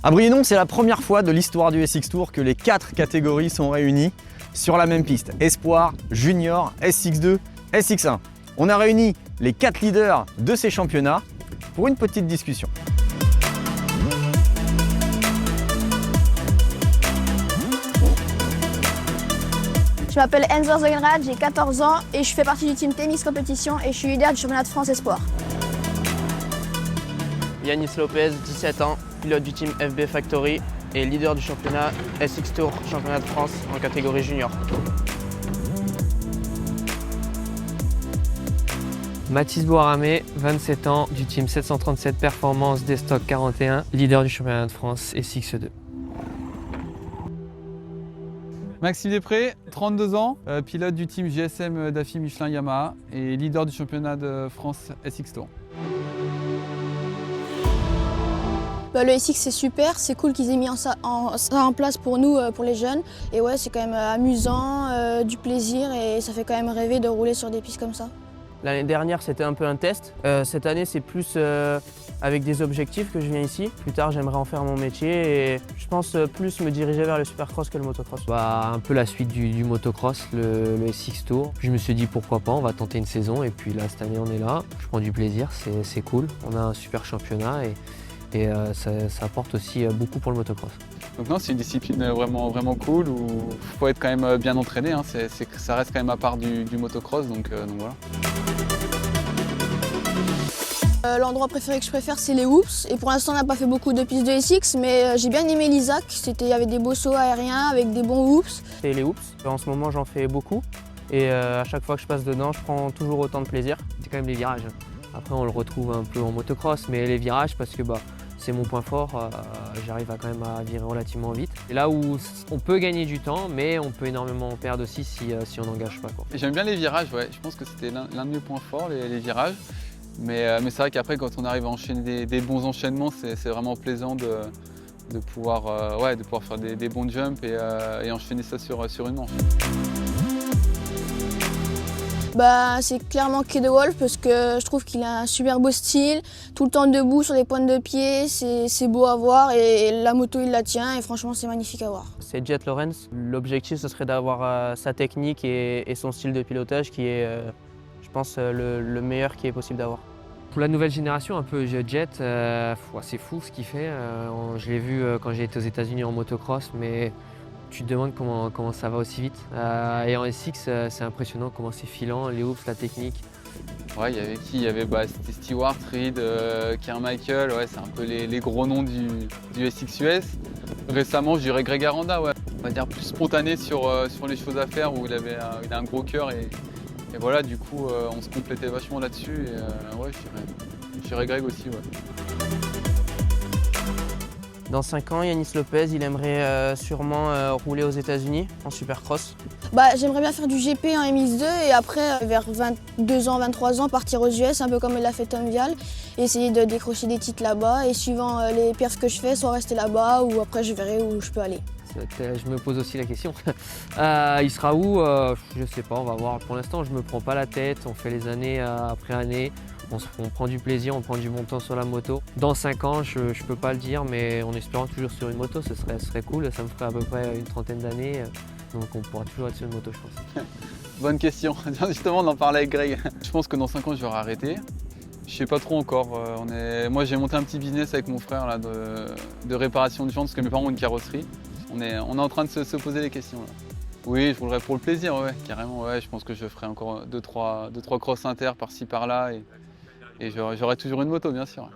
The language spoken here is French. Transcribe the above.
À Briennon, c'est la première fois de l'histoire du SX Tour que les 4 catégories sont réunies sur la même piste. Espoir, Junior, SX2, SX1. On a réuni les 4 leaders de ces championnats pour une petite discussion. Je m'appelle Enzo Zogenrad, j'ai 14 ans et je fais partie du team Tennis Compétition et je suis leader du championnat de France Espoir. Yanis Lopez, 17 ans, pilote du team FB Factory et leader du championnat SX Tour, championnat de France en catégorie junior. Mathis Boiramé, 27 ans, du team 737 Performance des Stock 41, leader du championnat de France SX2. Maxime Després, 32 ans, pilote du team GSM DAFI Michelin Yamaha et leader du championnat de France SX Tour. Le SX c'est super, c'est cool qu'ils aient mis ça en place pour nous, pour les jeunes. Et ouais, c'est quand même amusant, du plaisir et ça fait quand même rêver de rouler sur des pistes comme ça. L'année dernière, c'était un peu un test. Cette année, c'est plus avec des objectifs que je viens ici. Plus tard, j'aimerais en faire mon métier et je pense plus me diriger vers le supercross que le motocross. Un peu la suite du motocross, le SX Tour. Je me suis dit pourquoi pas, on va tenter une saison et puis là, cette année, on est là. Je prends du plaisir, c'est cool. On a un super championnat et ça apporte aussi beaucoup pour le motocross. Donc non, c'est une discipline vraiment cool où il faut être quand même bien entraîné. Hein. Ça reste quand même à part du motocross, donc voilà. L'endroit préféré que je préfère, c'est les Hoops. Et pour l'instant, on n'a pas fait beaucoup de pistes de SX, mais j'ai bien aimé l'Isaac. Il y avait des beaux sauts aériens avec des bons Hoops. Et les Hoops, en ce moment, j'en fais beaucoup. Et à chaque fois que je passe dedans, je prends toujours autant de plaisir. C'est quand même les virages. Après, on le retrouve un peu en motocross, mais les virages, parce que c'est mon point fort, j'arrive quand même à virer relativement vite. Et là où on peut gagner du temps, mais on peut énormément en perdre aussi si on n'engage pas. J'aime bien les virages, ouais. Je pense que c'était l'un de mes points forts, les virages. Mais c'est vrai qu'après, quand on arrive à enchaîner des bons enchaînements, c'est vraiment plaisant de pouvoir faire des bons jumps et enchaîner ça sur une manche. C'est clairement Kay de Wolf parce que je trouve qu'il a un super beau style, tout le temps debout sur les pointes de pied, c'est beau à voir et la moto il la tient et franchement c'est magnifique à voir. C'est Jet Lawrence. L'objectif ce serait d'avoir sa technique et son style de pilotage qui est, je pense, le meilleur qui est possible d'avoir. Pour la nouvelle génération, un peu Jet, c'est fou ce qu'il fait. Je l'ai vu quand j'ai été aux États-Unis en motocross, mais tu te demandes comment ça va aussi vite. Et en SX, c'est impressionnant comment c'est filant, les hoops, la technique. Ouais, il y avait qui? Il y avait c'était Stewart, Reed, Carmichael, ouais, c'est un peu les gros noms du SX US. Récemment, je dirais Greg Aranda, ouais. On va dire plus spontané sur les choses à faire, où il a un gros cœur et voilà, du coup, on se complétait vachement là-dessus. Et ouais, je dirais Greg aussi, ouais. Dans 5 ans, Yanis Lopez, il aimerait sûrement rouler aux États-Unis en supercross. J'aimerais bien faire du GP en MX2 et après, vers 22 ans, 23 ans, partir aux US, un peu comme l'a fait Tom Vial, et essayer de décrocher des titres là-bas. Et suivant les perfs que je fais, soit rester là-bas ou après je verrai où je peux aller. Je me pose aussi la question. Il sera où? Je sais pas, on va voir. Pour l'instant, je me prends pas la tête. On fait les années après année. On prend du plaisir, on prend du bon temps sur la moto. Dans 5 ans, je peux pas le dire, mais en espérant toujours sur une moto, ce serait cool. Ça me ferait à peu près une trentaine d'années. Donc on pourra toujours être sur une moto, je pense. Bonne question. Justement, on en parlait avec Greg. Je pense que dans 5 ans, je vais arrêter. Je sais pas trop encore. Moi, j'ai monté un petit business avec mon frère là, de réparation de jantes parce que mes parents ont une carrosserie. On est en train de se poser les questions. Là. Oui, je roulerai pour le plaisir, ouais, carrément. Ouais, je pense que je ferai encore 2-3 cross inter par-ci par-là et j'aurai toujours une moto, bien sûr.